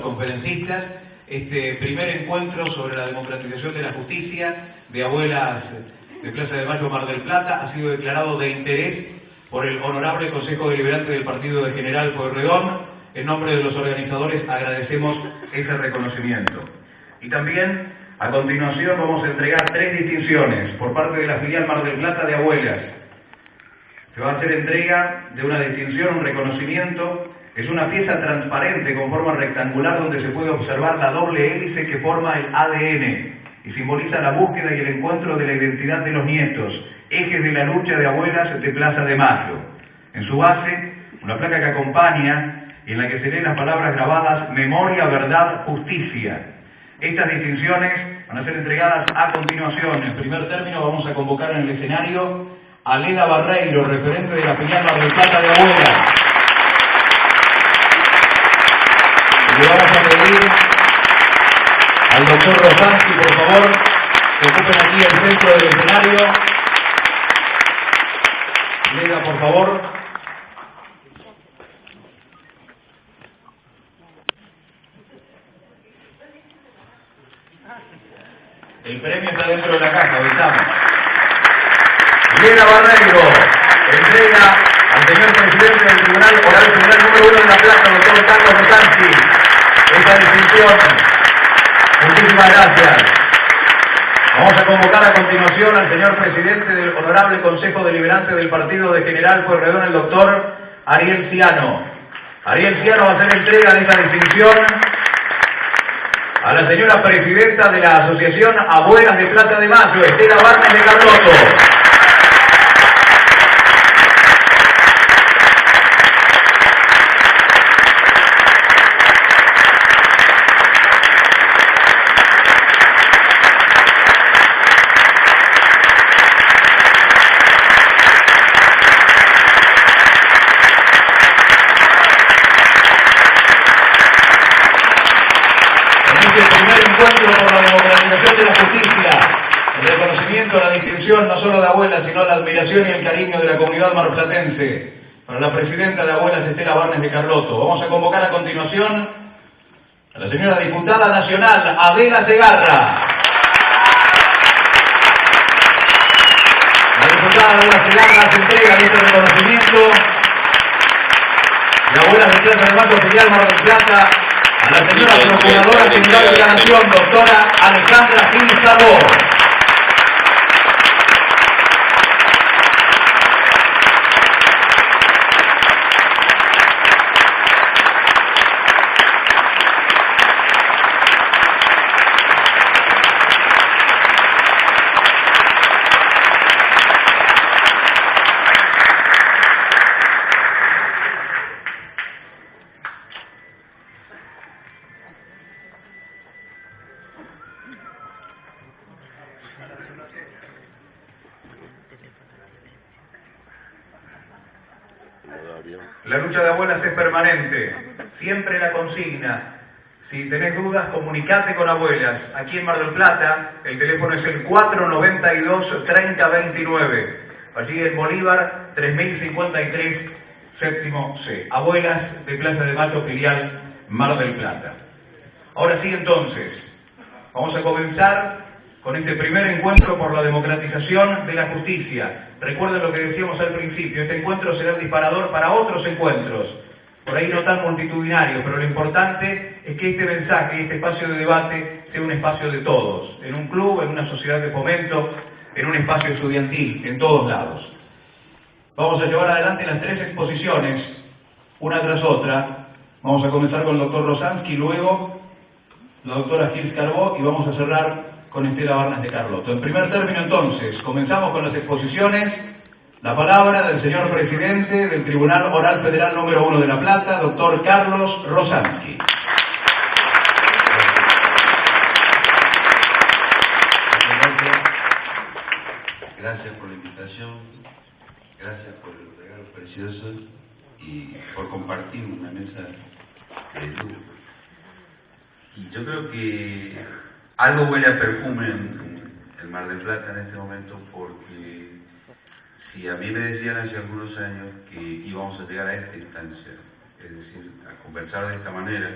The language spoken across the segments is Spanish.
conferencistas, este primer encuentro sobre la democratización de la justicia de Abuelas de Plaza de Mayo, Mar del Plata, ha sido declarado de interés por el Honorable Consejo Deliberante del Partido de General Pueyrredón. En nombre de los organizadores agradecemos ese reconocimiento. Y también, a continuación, vamos a entregar 3 distinciones por parte de la filial Mar del Plata de Abuelas. Se va a hacer entrega de una distinción, un reconocimiento. Es una pieza transparente con forma rectangular donde se puede observar la doble hélice que forma el ADN y simboliza la búsqueda y el encuentro de la identidad de los nietos, ejes de la lucha de Abuelas de Plaza de Mayo. En su base, una placa que acompaña y en la que se leen las palabras grabadas: memoria, verdad, justicia. Estas distinciones van a ser entregadas a continuación. En primer término vamos a convocar en el escenario a Leda Barreiro, referente de la filial Mar del Plata de Abuelas. Le vamos a pedir al doctor Rosansky, por favor, que ocupen aquí el centro del escenario. Leda, por favor. El premio está dentro de la caja, avisamos. Leda Barreiro entrega al señor presidente del Tribunal Oral Federal número 1 de La Plata, doctor Carlos Rosansky, esta distinción. Muchísimas gracias. Vamos a convocar a continuación al señor presidente del Honorable Consejo Deliberante del Partido de General Pueyrredón, el doctor Ariel Ciano. Ariel Ciano va a hacer entrega de esta distinción a la señora presidenta de la Asociación Abuelas de Plaza de Mayo, Estela Barnes de Carlotto. Por la democratización de la justicia, el reconocimiento, la distinción no solo de Abuelas, sino la admiración y el cariño de la comunidad marplatense para la presidenta de Abuelas, Estela Barnes de Carlotto. Vamos a convocar a continuación a la señora diputada nacional, Adela Segarra. La diputada Adela Segarra se entrega de este reconocimiento de Abuelas de Plaza de Mayo, filial Mar del Plata, a la señora Procuradora General de la Nación, doctora Alejandra Gil Sabor. La lucha de Abuelas es permanente, siempre la consigna. Si tenés dudas, comunicate con Abuelas. Aquí en Mar del Plata, el teléfono es el 492-3029. Allí en Bolívar, 3053, séptimo C. Abuelas de Plaza de Mayo, filial Mar del Plata. Ahora sí, entonces, vamos a comenzar con este primer encuentro por la democratización de la justicia. Recuerden lo que decíamos al principio, este encuentro será el disparador para otros encuentros, por ahí no tan multitudinarios, pero lo importante es que este mensaje, este espacio de debate, sea un espacio de todos, en un club, en una sociedad de fomento, en un espacio estudiantil, en todos lados. Vamos a llevar adelante las 3 exposiciones, una tras otra. Vamos a comenzar con el doctor Rosansky, luego la doctora Gil Carbó y vamos a cerrar con Estela Barnes de Carlotto. En primer término, entonces, comenzamos con las exposiciones. La palabra del señor presidente del Tribunal Oral Federal número 1 de La Plata, doctor Carlos Rosansky. Gracias por la invitación, gracias por los regalos preciosos y por compartir una mesa de luz. Y yo creo que algo huele a perfume en el Mar del Plata en este momento, porque si a mí me decían hace algunos años que íbamos a llegar a esta instancia, es decir, a conversar de esta manera,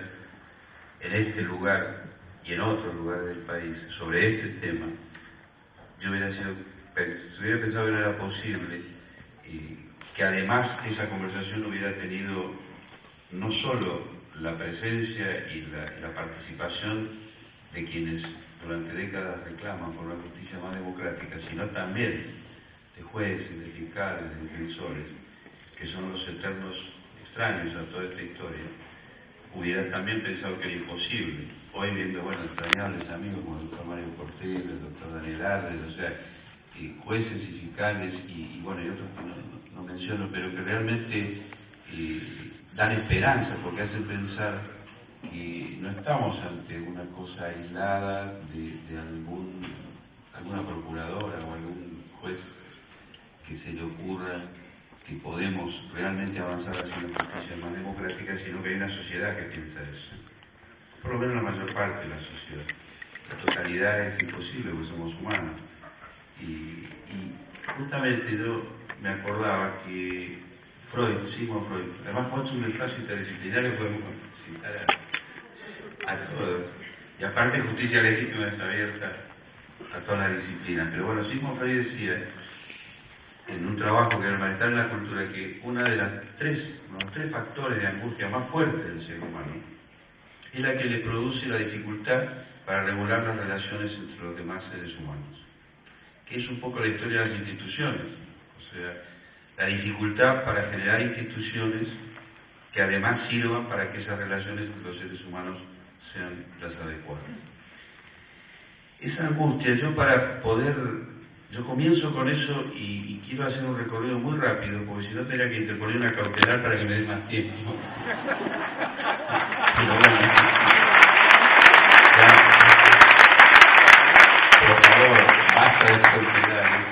en este lugar y en otros lugares del país sobre este tema, yo hubiera pensado que no era posible que además esa conversación hubiera tenido no solo la presencia y la participación de quienes durante décadas reclaman por una justicia más democrática, sino también de jueces, de fiscales, de defensores, que son los eternos extraños a toda esta historia. Hubiera también pensado que era imposible. Hoy viendo, extrañables amigos como el doctor Mario Cortés, el doctor Daniel Ardes, o sea, jueces y fiscales y otros que no menciono, pero que realmente dan esperanza porque hacen pensar que no estamos ante una cosa aislada de alguna procuradora o algún juez que se le ocurra que podemos realmente avanzar hacia una justicia más democrática, sino que hay una sociedad que piensa eso. Por lo menos la mayor parte de la sociedad. La totalidad es imposible porque somos humanos. Y justamente yo me acordaba que Sigmund Freud, además fue un espacio interdisciplinario, podemos citar a todos. Y aparte justicia legítima está abierta a todas las disciplinas. Pero Sigmund Freud decía, en un trabajo que era el malestar en la cultura, que una de los tres factores de angustia más fuertes del ser humano es la que le produce la dificultad para regular las relaciones entre los demás seres humanos, que es un poco la historia de las instituciones, o sea, la dificultad para generar instituciones que además sirvan para que esas relaciones entre los seres humanos sean las adecuadas. Esa angustia, yo comienzo con eso y quiero hacer un recorrido muy rápido, porque si no tendría que interponer una cautelar para que me dé más tiempo. Pero por favor, basta de cautelares.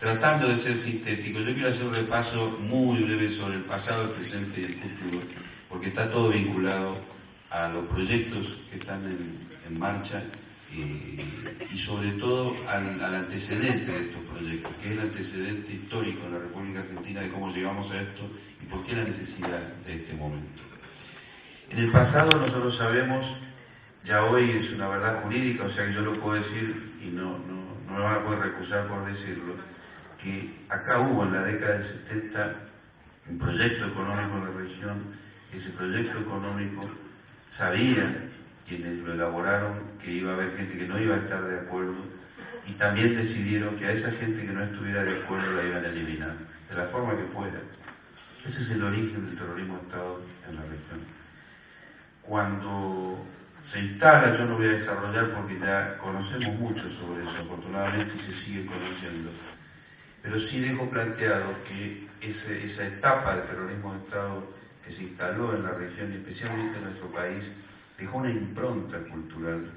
Tratando de ser sintético, yo quiero hacer un repaso muy breve sobre el pasado, el presente y el futuro, porque está todo vinculado a los proyectos que están en marcha y sobre todo al antecedente de estos proyectos, que es el antecedente histórico en la República Argentina de cómo llegamos a esto y por qué la necesidad de este momento. En el pasado nosotros sabemos, ya hoy es una verdad jurídica, o sea que yo lo puedo decir y no me van a poder recusar por decirlo, que acá hubo en la década del 70 un proyecto económico en la región. Ese proyecto económico sabía quienes lo elaboraron que iba a haber gente que no iba a estar de acuerdo y también decidieron que a esa gente que no estuviera de acuerdo la iban a eliminar, de la forma que fuera. Ese es el origen del terrorismo de Estado en la región. Cuando se instala, yo no voy a desarrollar porque ya conocemos mucho sobre eso, afortunadamente se sigue conociendo, pero sí dejo planteado que esa etapa del terrorismo de Estado que se instaló en la región y especialmente en nuestro país dejó una impronta cultural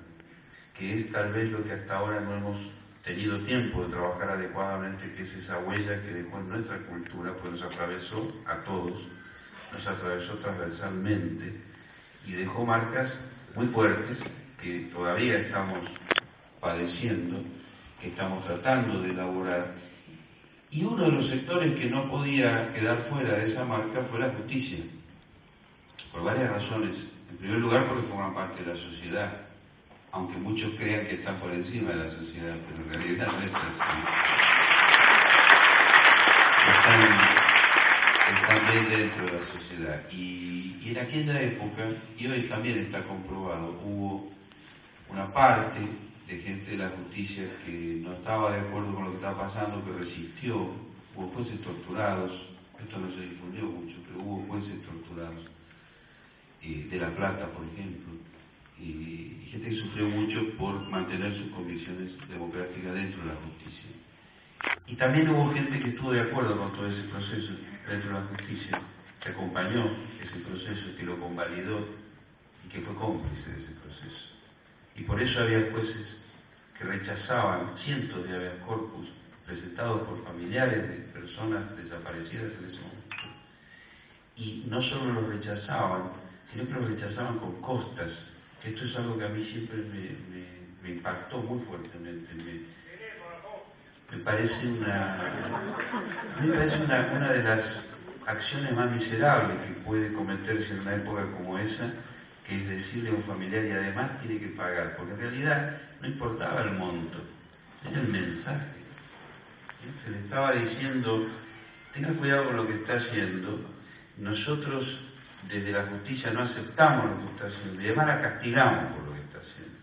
que es tal vez lo que hasta ahora no hemos tenido tiempo de trabajar adecuadamente, que es esa huella que dejó en nuestra cultura, pues nos atravesó a todos, nos atravesó transversalmente y dejó marcas muy fuertes que todavía estamos padeciendo, que estamos tratando de elaborar. Y uno de los sectores que no podía quedar fuera de esa marca fue la justicia, por varias razones. En primer lugar, porque forman parte de la sociedad, aunque muchos crean que están por encima de la sociedad, pero en realidad no es así. Están bien dentro de la sociedad. Y en aquella época, y hoy también está comprobado, hubo una parte de gente de la justicia que no estaba de acuerdo con lo que estaba pasando, que resistió. Hubo jueces torturados, esto no se difundió mucho, pero hubo jueces torturados, de La Plata, por ejemplo, y gente que sufrió mucho por mantener sus convicciones democráticas dentro de la justicia. Y también hubo gente que estuvo de acuerdo con todo ese proceso dentro de la justicia, que acompañó ese proceso, que lo convalidó y que fue cómplice de ese proceso. Y por eso había jueces que rechazaban cientos de habeas corpus presentados por familiares de personas desaparecidas en ese momento. Y no solo los rechazaban, sino que los rechazaban con costas. Esto es algo que a mí siempre me impactó muy fuertemente. Me parece una de las acciones más miserables que puede cometerse en una época como esa, que es decirle a un familiar y además tiene que pagar, porque en realidad no importaba el monto, era el mensaje. Se le estaba diciendo, tenga cuidado con lo que está haciendo, nosotros desde la justicia no aceptamos lo que está haciendo y además la castigamos por lo que está haciendo.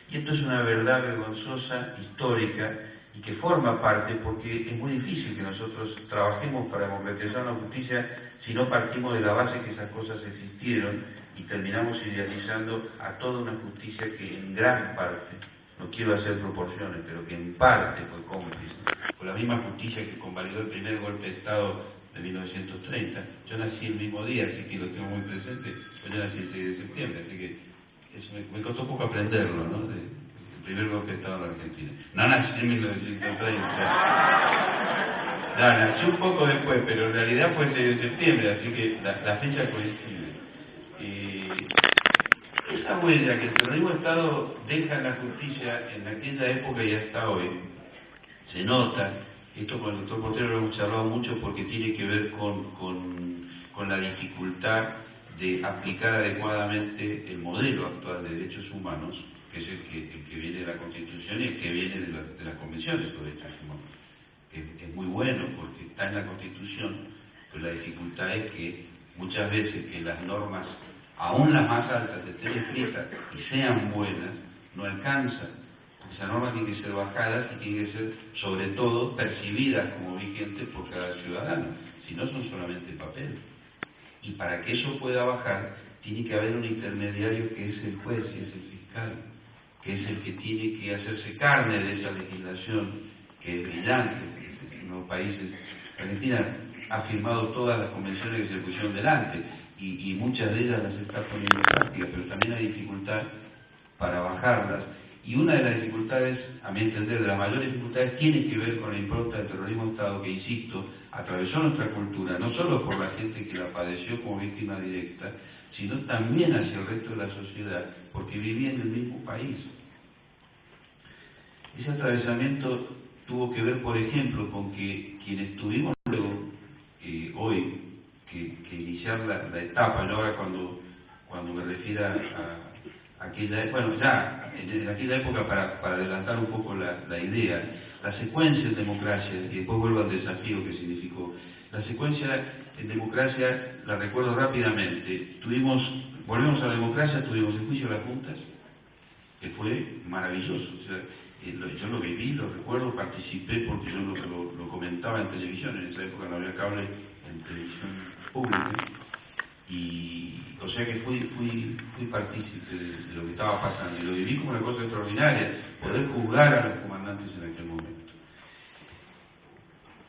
Y esto es una verdad vergonzosa, histórica, y que forma parte, porque es muy difícil que nosotros trabajemos para democratizar la justicia si no partimos de la base que esas cosas existieron y terminamos idealizando a toda una justicia que en gran parte, no quiero hacer proporciones, pero que en parte fue cómplice, con la misma justicia que convalidó el primer golpe de Estado de 1930. Yo nací el mismo día, así que lo tengo muy presente, yo nací el 6 de septiembre, así que eso me costó poco aprenderlo, ¿no? El primer golpe de Estado en la Argentina. No nací en 1930. No, nací un poco después, pero en realidad fue el 6 de septiembre, así que la fecha coincide. Esa huella que el terrorismo de Estado deja en la justicia en aquella época y hasta hoy, se nota. Esto con el doctor Portero lo hemos charlado mucho porque tiene que ver con la dificultad de aplicar adecuadamente el modelo actual de derechos humanos, que es el que viene de la Constitución y el que viene de las convenciones sobre derechos humanos. Es muy bueno porque está en la Constitución, pero la dificultad es que muchas veces que las normas, aún las más altas, estén escritas y sean buenas, no alcanzan. Esa norma tiene que ser bajada y tiene que ser, sobre todo, percibidas como vigentes por cada ciudadano, si no son solamente papel. Y para que eso pueda bajar, tiene que haber un intermediario que es el juez y es el fiscal, que es el que tiene que hacerse carne de esa legislación, que es brillante. En los países, Argentina ha firmado todas las convenciones que se pusieron delante, y muchas de ellas las está poniendo en práctica, pero también hay dificultad para bajarlas. Y una de las dificultades, a mi entender, de las mayores dificultades, tiene que ver con la impronta del terrorismo de Estado que, insisto, atravesó nuestra cultura, no solo por la gente que la padeció como víctima directa, sino también hacia el resto de la sociedad, porque vivía en el mismo país. Ese atravesamiento tuvo que ver, por ejemplo, con que quienes tuvimos luego, hoy, que iniciar la etapa, yo ahora cuando me refiero a aquella, bueno, ya en aquella época, para adelantar un poco la idea, la secuencia en democracia, y después vuelvo al desafío que significó, la secuencia en democracia la recuerdo rápidamente. Volvemos a la democracia, tuvimos el juicio de las juntas, que fue maravilloso. O sea, yo lo viví, lo recuerdo, participé porque yo lo comentaba en televisión, en esa época no había cable en televisión pública, y o sea que fui partícipe de lo que estaba pasando, y lo viví como una cosa extraordinaria, poder juzgar a los comandantes en aquel momento.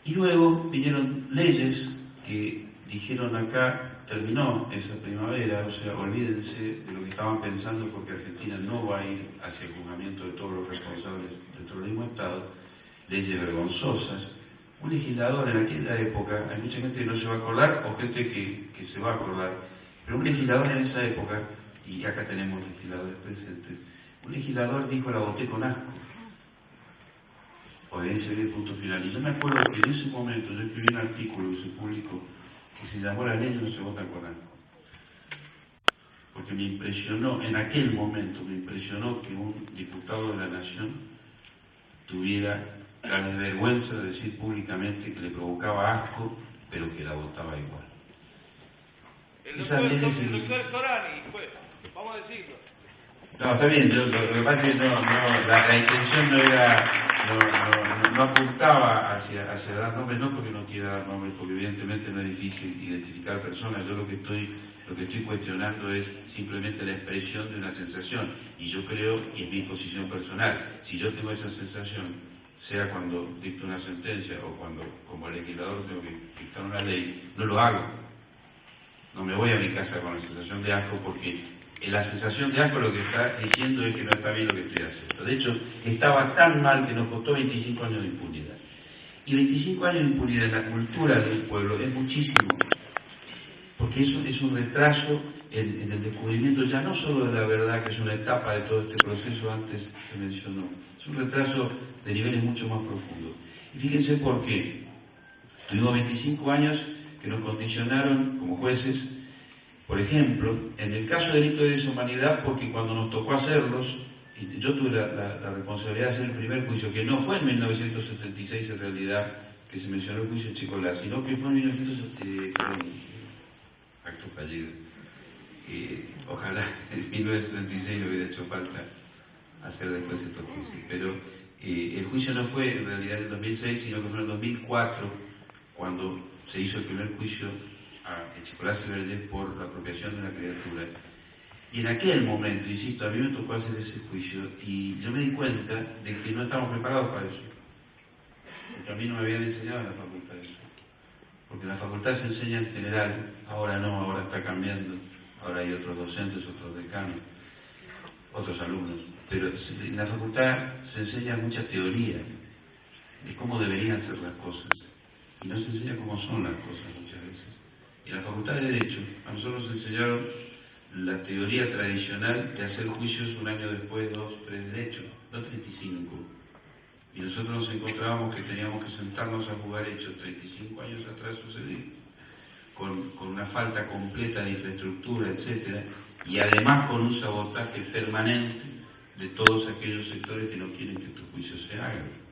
Y luego vinieron leyes que dijeron acá, terminó esa primavera, o sea, olvídense de lo que estaban pensando porque Argentina no va a ir hacia el juzgamiento de todos los responsables del terrorismo de Estado, leyes vergonzosas. Un legislador en aquella época, hay mucha gente que no se va a acordar o gente que se va a acordar, pero un legislador en esa época, y acá tenemos legisladores presentes, un legislador dijo: la voté con asco. O ahí se ve el punto final. Y yo me acuerdo que en ese momento yo escribí un artículo que se publicó que se llamó "Las leyes no se votan con asco". Porque me impresionó, en aquel momento me impresionó que un diputado de la Nación tuviera la desvergüenza de decir públicamente que le provocaba asco, pero que la votaba igual. El doctor Sorani, pues, vamos a decirlo. No, está bien, lo que pasa es que la intención no era, no apuntaba hacia dar nombres, no porque no quiera dar nombres, porque evidentemente no es difícil identificar personas. Yo lo que estoy cuestionando es simplemente la expresión de una sensación, y yo creo, y es mi posición personal, si yo tengo esa sensación, sea cuando dicto una sentencia o cuando como legislador tengo que dictar una ley, no lo hago. No me voy a mi casa con la sensación de asco, porque la sensación de asco lo que está diciendo es que no está bien lo que estoy haciendo. De hecho, estaba tan mal que nos costó 25 años de impunidad. Y 25 años de impunidad en la cultura del pueblo es muchísimo, porque eso es un retraso en el descubrimiento ya no solo de la verdad, que es una etapa de todo este proceso, antes se mencionó, es un retraso de niveles mucho más profundos. Y fíjense por qué. Tuvimos 25 años que nos condicionaron como jueces. Por ejemplo, en el caso de delito de deshumanidad, porque cuando nos tocó hacerlos, y yo tuve la responsabilidad de hacer el primer juicio, que no fue en 1976 en realidad, que se mencionó el juicio Chicolás, sino que fue en 1976, acto fallido. Ojalá en 1976 no hubiera hecho falta hacer después estos juicios, pero el juicio no fue en realidad en el 2006, sino que fue en el 2004, cuando se hizo el primer juicio a Chicolás y Vergés por la apropiación de una criatura. Y en aquel momento, insisto, a mí me tocó hacer ese juicio y yo me di cuenta de que no estábamos preparados para eso. Porque a mí no me habían enseñado en la facultad eso. Porque en la facultad se enseña en general, ahora no, ahora está cambiando, ahora hay otros docentes, otros decanos, otros alumnos. Pero en la facultad se enseña mucha teoría de cómo deberían ser las cosas. Y no se enseña cómo son las cosas muchas veces. Y en la facultad de Derecho, a nosotros nos enseñaron la teoría tradicional de hacer juicios un año después, 2, 3 de hecho, no 35. Y nosotros nos encontrábamos que teníamos que sentarnos a jugar hechos 35 años atrás sucedido, con una falta completa de infraestructura, etc. Y además con un sabotaje permanente de todos aquellos sectores que no quieren que estos juicios se hagan.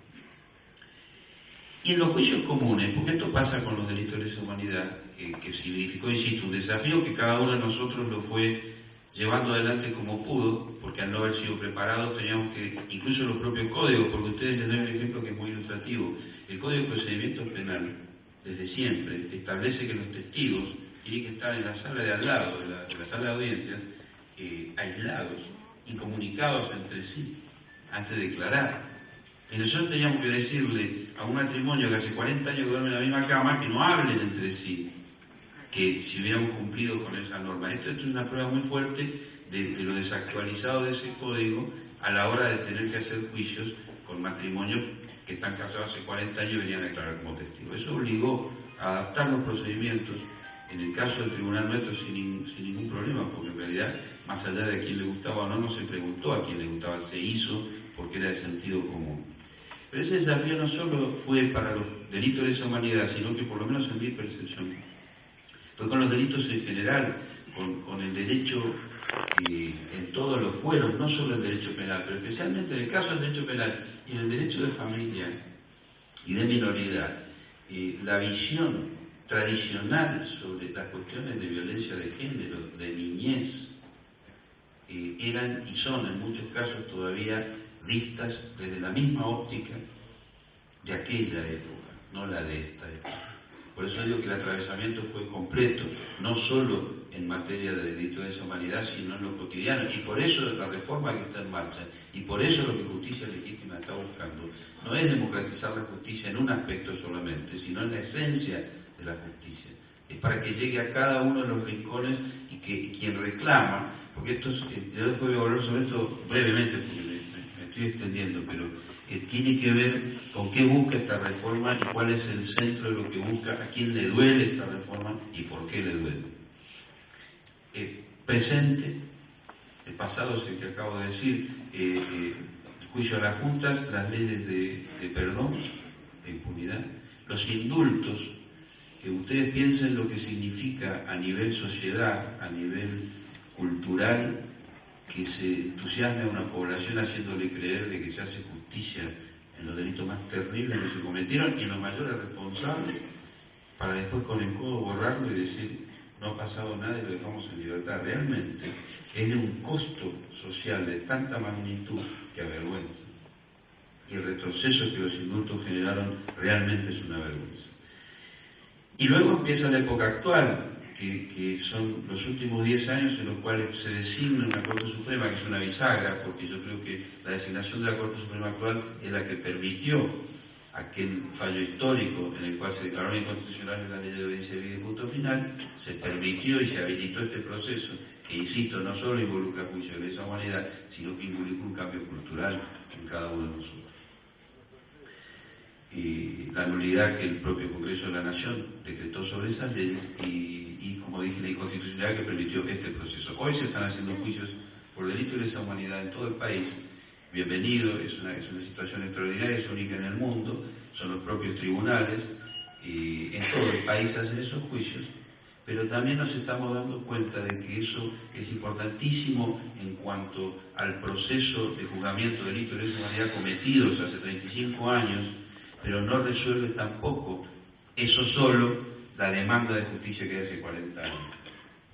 Y en los juicios comunes, porque esto pasa con los delitos de lesa humanidad, que significó, insisto, un desafío que cada uno de nosotros lo fue llevando adelante como pudo, porque al no haber sido preparados teníamos que, incluso los propios códigos, porque ustedes les doy un ejemplo que es muy ilustrativo, el Código de Procedimiento Penal, desde siempre, establece que los testigos tienen que estar en la sala de al lado, de la sala de audiencias, aislados, incomunicados entre sí, antes de declarar. Y nosotros teníamos que decirle a un matrimonio que hace 40 años que duerme en la misma cama que no hablen entre sí, que si hubiéramos cumplido con esa norma. Esto es una prueba muy fuerte de lo desactualizado de ese código a la hora de tener que hacer juicios con matrimonios que están casados hace 40 años y venían a declarar como testigos. Eso obligó a adaptar los procedimientos, en el caso del tribunal nuestro sin ningún problema, porque en realidad, más allá de a quién le gustaba o no, no se preguntó a quién le gustaba, se hizo porque era de sentido común. Pero ese desafío no solo fue para los delitos de lesa humanidad, sino que por lo menos en mi percepción, fue con los delitos en general, con el derecho en todos los fueros, no solo el derecho penal, pero especialmente en el caso del derecho penal y en el derecho de familia y de minoridad, la visión tradicional sobre las cuestiones de violencia de género, de niñez, eran y son en muchos casos todavía vistas desde la misma óptica de aquella época, no la de esta época. Por eso digo que el atravesamiento fue completo, no solo en materia de delito de lesa humanidad, sino en lo cotidiano. Y por eso la reforma que está en marcha, y por eso lo que Justicia Legítima está buscando, no es democratizar la justicia en un aspecto solamente, sino en la esencia de la justicia. Es para que llegue a cada uno de los rincones y que quien reclama, porque esto yo después voy a hablar sobre esto brevemente, porque me estoy extendiendo, pero tiene que ver con qué busca esta reforma y cuál es el centro de lo que busca, a quién le duele esta reforma y por qué le duele. Presente, el pasado es el que acabo de decir, juicio a las juntas, las leyes de perdón, de impunidad, los indultos, que ustedes piensen lo que significa a nivel sociedad, a nivel cultural, que se entusiasme a una población haciéndole creer de que se hace justicia en los delitos más terribles que se cometieron y en los mayores responsables, para después con el codo borrarlo y decir no ha pasado nada y lo dejamos en libertad. Realmente es de un costo social de tanta magnitud que avergüenza. Y el retroceso que los indultos generaron realmente es una vergüenza. Y luego empieza la época actual, que son los últimos 10 años en los cuales se designa una Corte Suprema, que es una bisagra, porque yo creo que la designación de la Corte Suprema actual es la que permitió aquel fallo histórico en el cual se declaró inconstitucional la ley de obediencia civil y punto final, se permitió y se habilitó este proceso, que insisto, no solo involucra juicio de lesa humanidad, sino que involucra un cambio cultural en cada uno de nosotros. Y la nulidad que el propio Congreso de la Nación decretó sobre esas leyes y como dije, la inconstitucionalidad que permitió este proceso. Hoy se están haciendo juicios por delito de lesa humanidad en todo el país. Bienvenido, es una situación extraordinaria, es única en el mundo, son los propios tribunales en todo el país hacen esos juicios, pero también nos estamos dando cuenta de que eso es importantísimo en cuanto al proceso de juzgamiento de delitos de lesa humanidad cometidos hace 35 años, pero no resuelve tampoco eso solo la demanda de justicia que hay hace 40 años,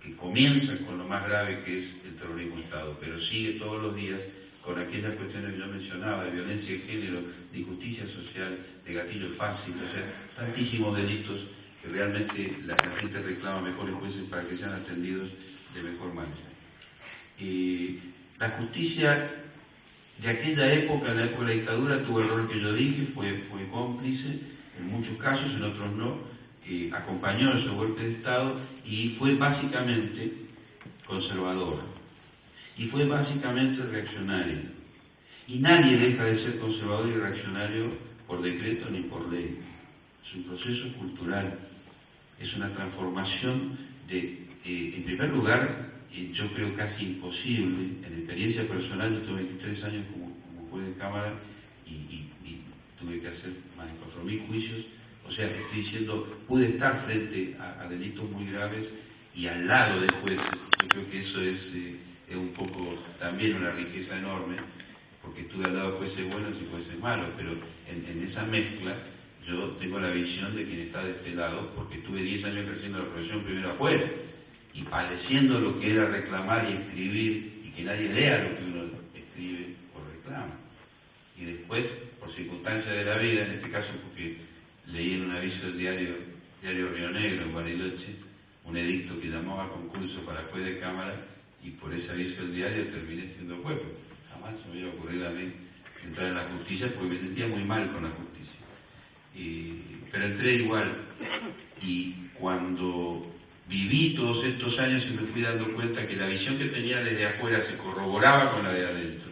que comienza con lo más grave que es el terrorismo de Estado, pero sigue todos los días con aquellas cuestiones que yo mencionaba, de violencia de género, de injusticia social, de gatillo fácil, o sea, tantísimos delitos que realmente la gente reclama mejores jueces para que sean atendidos de mejor manera. La justicia de aquella época, en la época de la dictadura, tuvo el rol que yo dije, fue cómplice, en muchos casos, en otros no, acompañó esos golpes de Estado y fue básicamente conservadora. Y fue básicamente reaccionaria. Y nadie deja de ser conservador y reaccionario por decreto ni por ley. Es un proceso cultural, es una transformación en primer lugar, yo creo casi imposible, en experiencia personal, yo tuve 23 años como juez de cámara y tuve que hacer más de 4.000 juicios, o sea, estoy diciendo, pude estar frente a delitos muy graves y al lado de jueces. Yo creo que eso es un poco también una riqueza enorme, porque estuve al lado de jueces buenos y jueces malos, pero en esa mezcla yo tengo la visión de quien está de este lado, porque estuve 10 años ejerciendo la profesión primero afuera, y padeciendo lo que era reclamar y escribir, y que nadie lea lo que uno escribe o reclama. Y después, por circunstancias de la vida, en este caso porque leí en un aviso del diario Río Negro, en Bariloche, un edicto que llamaba a concurso para juez de cámara, y por ese aviso del diario terminé siendo juez. Jamás se me hubiera ocurrido a mí entrar en la justicia porque me sentía muy mal con la justicia. Pero entré igual, y cuando viví todos estos años y me fui dando cuenta que la visión que tenía desde afuera se corroboraba con la de adentro,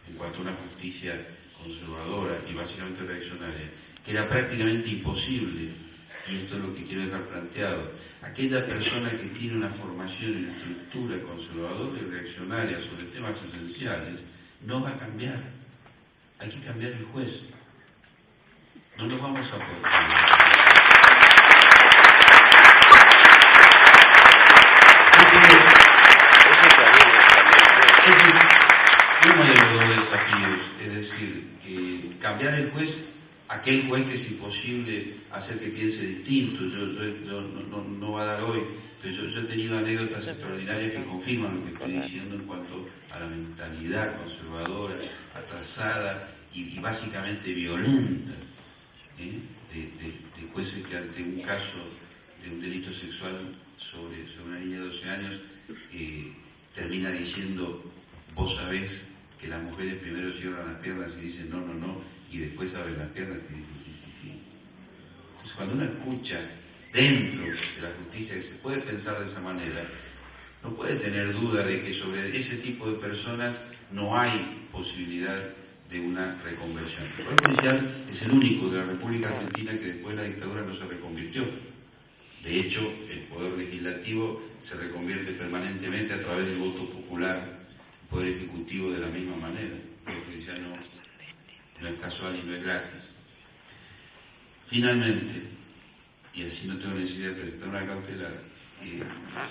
en cuanto a una justicia conservadora y básicamente reaccionaria, que era prácticamente imposible, y esto es lo que quiero dejar planteado, aquella persona que tiene una formación en estructura conservadora y reaccionaria sobre temas esenciales, no va a cambiar. Hay que cambiar el juez. No nos vamos a poder cambiar. Uno de los dos desafíos, es decir, cambiar el juez, aquel juez que es imposible hacer que piense distinto. Yo no va a dar hoy, pero yo he tenido anécdotas extraordinarias que confirman lo que estoy diciendo en cuanto a la mentalidad conservadora, atrasada y básicamente violenta de jueces que ante un caso de un delito sexual sobre una niña de 12 años termina diciendo: vos sabés que las mujeres primero cierran las piernas y dicen no, y después abren las piernas y dicen sí. Entonces, cuando uno escucha dentro de la justicia que se puede pensar de esa manera, no puede tener duda de que sobre ese tipo de personas no hay posibilidad de una reconversión. El Poder Judicial es el único de la República Argentina que después de la dictadura no se reconvirtió. De hecho, el Poder Legislativo se reconvierte permanentemente a través del voto popular, el Poder Ejecutivo de la misma manera. El Poder Judicial no es casual y no es gratis. Finalmente, y así no tengo necesidad de presentar una cautelar,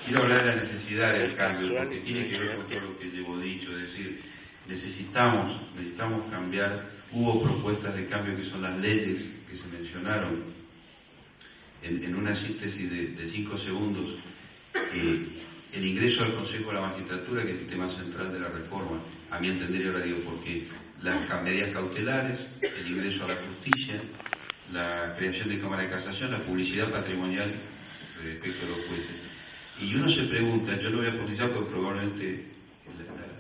quiero hablar de la necesidad del cambio, porque tiene que ver con todo lo que llevo dicho, es decir, necesitamos cambiar. Hubo propuestas de cambio que son las leyes que se mencionaron en una síntesis de 5 segundos. El ingreso al Consejo de la Magistratura, que es el tema central de la reforma, a mi entender, ahora digo, porque las medidas cautelares, el ingreso a la justicia, la creación de Cámara de Casación, la publicidad patrimonial respecto a los jueces. Y uno se pregunta, yo lo voy a profundizar porque probablemente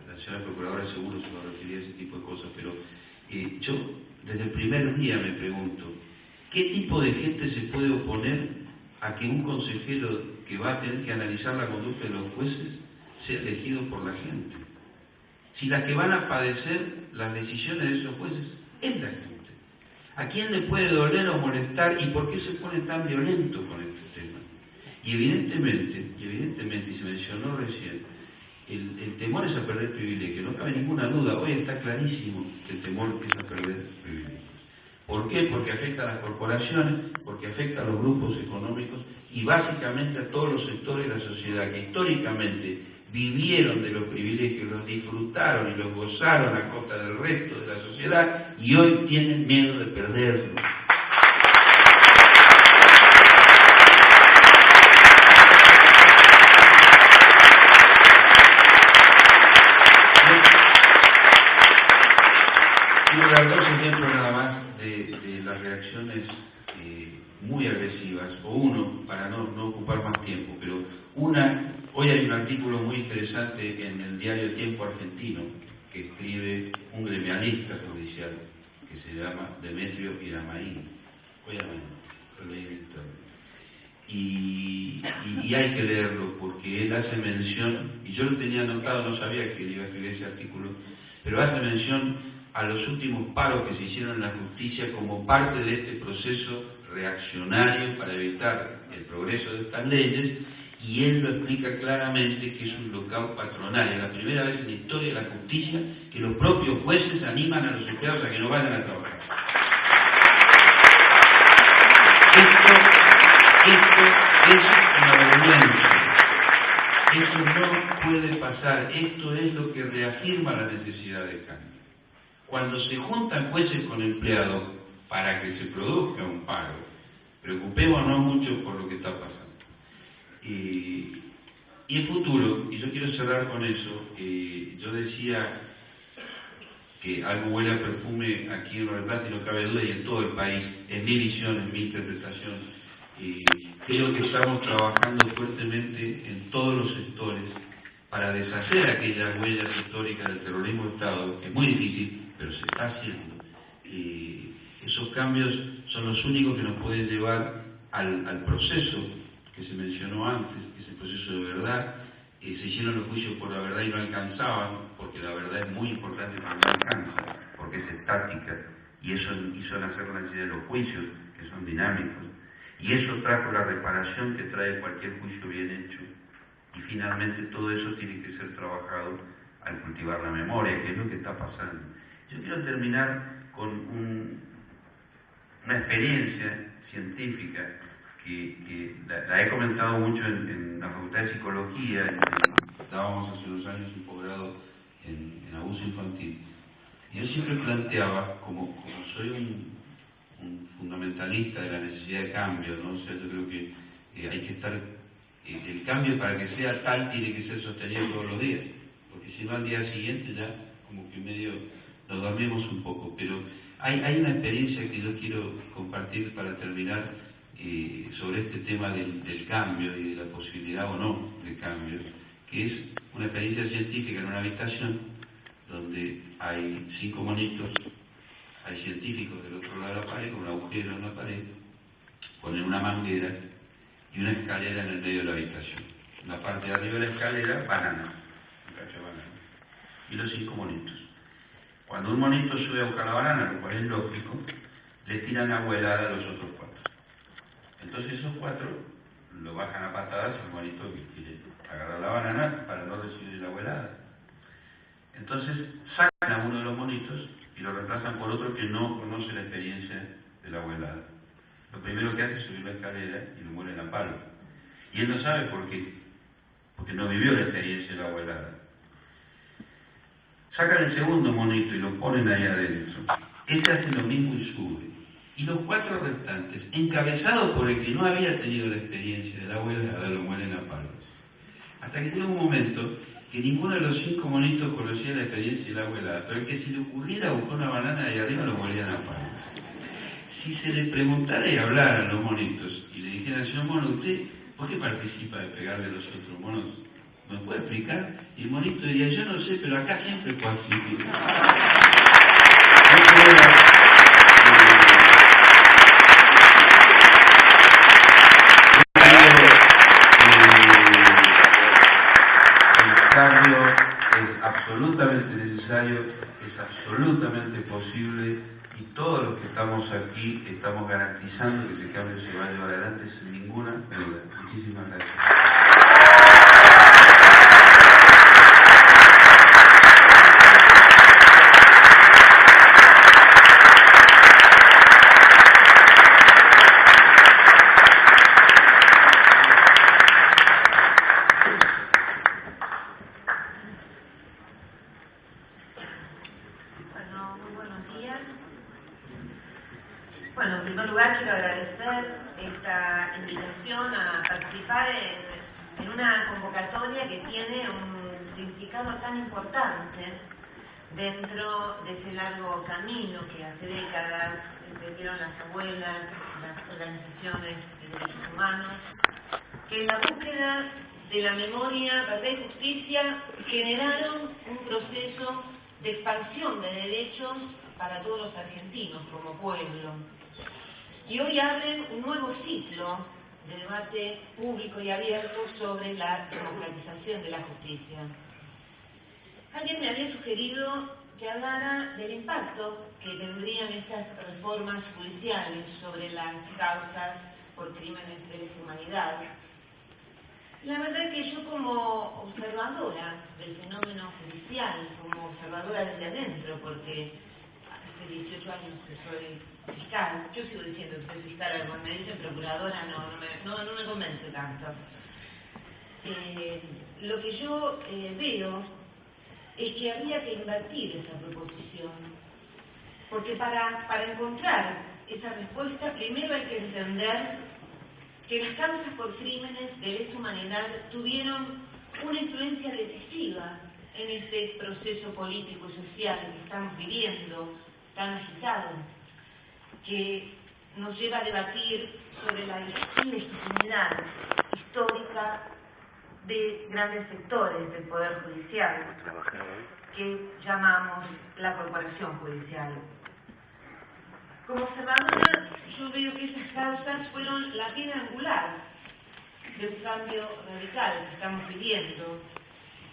la señora Procuradora seguro se va a referir a ese tipo de cosas, pero yo desde el primer día me pregunto, ¿qué tipo de gente se puede oponer a que un consejero que va a tener que analizar la conducta de los jueces sea elegido por la gente? Si las que van a padecer las decisiones de esos jueces es la gente. ¿A quién le puede doler o molestar y por qué se pone tan violento con este tema? Y evidentemente, y se mencionó recién, el temor es a perder privilegio, no cabe ninguna duda, hoy está clarísimo que el temor es a perder privilegios. ¿Por qué? Porque afecta a las corporaciones, porque afecta a los grupos económicos y básicamente a todos los sectores de la sociedad que históricamente vivieron de los privilegios, los disfrutaron y los gozaron a costa del resto de la sociedad y hoy tienen miedo de perderlo. Quiero dar dos ejemplos nada más de las reacciones muy agresivas, o uno, para no ocupar más tiempo, pero una, hoy hay un artículo muy interesante en el diario Tiempo Argentino, que escribe un gremialista judicial, que se llama Demetrio Iramaín, lo leí en internet. Y hay que leerlo, porque él hace mención, y yo lo tenía anotado, no sabía que él iba a escribir ese artículo, pero hace mención a los últimos paros que se hicieron en la justicia como parte de este proceso reaccionario para evitar el progreso de estas leyes, y él lo explica claramente que es un lockout patronal. Es la primera vez en la historia de la justicia que los propios jueces animan a los empleados a que no vayan a trabajar. Esto es una vergüenza. Eso no puede pasar. Esto es lo que reafirma la necesidad de cambio. Cuando se juntan jueces con empleados para que se produzca un paro, preocupémonos mucho por lo que está pasando. Y el futuro, y yo quiero cerrar con eso, yo decía que algo huele a perfume aquí en Mar del Plata y no cabe duda, y en todo el país, en mi visión, en mi interpretación, creo que estamos trabajando fuertemente en todos los sectores para deshacer aquellas huellas históricas del terrorismo de Estado, que es muy difícil, pero se está haciendo. Esos cambios son los únicos que nos pueden llevar al proceso que se mencionó antes, que es el proceso de verdad. Se hicieron los juicios por la verdad y no alcanzaban, porque la verdad es muy importante, pero no alcanza, porque es estática, y eso hizo nacer la necesidad de los juicios, que son dinámicos, y eso trajo la reparación que trae cualquier juicio bien hecho, y finalmente todo eso tiene que ser trabajado al cultivar la memoria, que es lo que está pasando. Yo quiero terminar con una experiencia científica que la he comentado mucho en la Facultad de Psicología, dábamos hace 2 años un posgrado en abuso infantil. Y yo siempre planteaba, como soy un fundamentalista de la necesidad de cambio, ¿no? O sea, yo creo que hay que estar, el cambio para que sea tal tiene que ser sostenido todos los días, porque si no al día siguiente ya como que medio nos dormimos un poco, pero hay una experiencia que yo quiero compartir para terminar sobre este tema del cambio y de la posibilidad o no de cambio, que es una experiencia científica en una habitación donde hay 5 monitos, hay científicos del otro lado de la pared con un agujero en la pared, ponen una manguera y una escalera en el medio de la habitación. En la parte de arriba de la escalera, banana, un cacho de banana, y los 5 monitos. Cuando un monito sube a buscar la banana, lo cual es lógico, le tiran agua helada a los otros 4. Entonces esos 4 lo bajan a patadas al monito que quiere agarrar la banana para no recibir el agua helada. Entonces sacan a uno de los monitos y lo reemplazan por otro que no conoce la experiencia del agua helada. Lo primero que hace es subir la escalera y lo mueren a palo. Y él no sabe por qué, porque no vivió la experiencia del agua helada. Sacan el segundo monito y lo ponen ahí adentro. Ese hace lo mismo y sube. Y los 4 restantes, encabezados por el que no había tenido la experiencia del agua helada, lo mueren a palos. Hasta que llega un momento que ninguno de los 5 monitos conocía la experiencia del agua helada, pero el que se le ocurriera buscar una banana de ahí arriba lo morían a palos. Si se le preguntara y hablara a los monitos y le dijeran, señor mono, ¿usted por qué participa de pegarle a los otros monos? ¿Me puede explicar? Y el monito diría, yo no sé, pero acá siempre participa. El cambio es absolutamente necesario, es absolutamente posible, y todos los que estamos aquí estamos garantizando que ese cambio se va a llevar adelante sin ninguna duda. Muchísimas gracias. Bueno, en primer lugar quiero agradecer esta invitación a participar en una convocatoria que tiene un significado tan importante dentro de ese largo camino que hace décadas emprendieron las abuelas, las organizaciones de derechos humanos, que en la búsqueda de la memoria, verdad y justicia generaron un proceso de expansión de derechos para todos los argentinos como pueblo. Y hoy abren un nuevo ciclo de debate público y abierto sobre la democratización de la justicia. Alguien me había sugerido que hablara del impacto que tendrían estas reformas judiciales sobre las causas por crímenes de lesa humanidad. La verdad es que yo, como observadora del fenómeno judicial, como observadora desde adentro, porque hace 18 años que soy fiscal, yo sigo diciendo que soy fiscal, cuando me dicen procuradora no me convence tanto. Lo que yo veo es que habría que invertir esa proposición, porque para encontrar esa respuesta primero hay que entender que las causas por crímenes de lesa humanidad tuvieron una influencia decisiva en este proceso político y social que estamos viviendo, tan agitado, que nos lleva a debatir sobre la ilegitimidad histórica de grandes sectores del Poder Judicial, que llamamos la Corporación Judicial. Como observadora, yo veo que esas causas fueron la piedra angular de un cambio radical que estamos viviendo,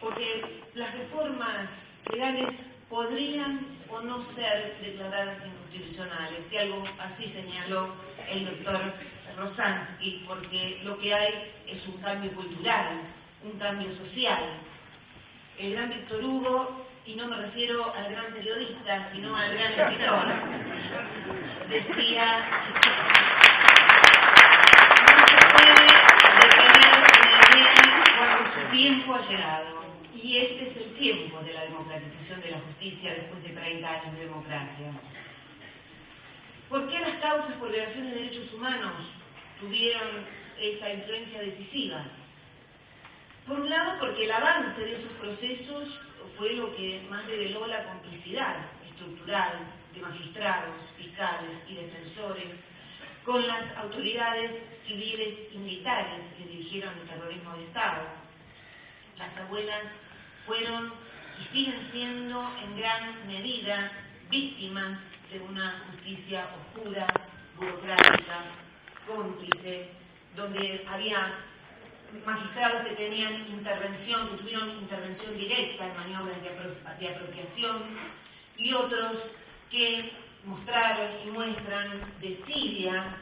porque las reformas legales podrían o no ser declaradas inconstitucionales, y algo así señaló el doctor Rosansky, porque lo que hay es un cambio cultural, un cambio social. El gran Víctor Hugo, y no me refiero al gran periodista, sino al gran escritor, decía: no se puede detener una idea cuando su tiempo ha llegado. Y este es el tiempo de la democratización de la justicia después de 30 años de democracia. ¿Por qué las causas por violaciones de derechos humanos tuvieron esa influencia decisiva? Por un lado, porque el avance de esos procesos fue lo que más reveló la complicidad estructural de magistrados, fiscales y defensores con las autoridades civiles y militares que dirigieron el terrorismo de Estado. Las abuelas fueron y siguen siendo en gran medida víctimas de una justicia oscura, burocrática, cómplice, donde había magistrados que tenían intervención, que tuvieron intervención directa en maniobras de apropiación, y otros que mostraron y muestran desidia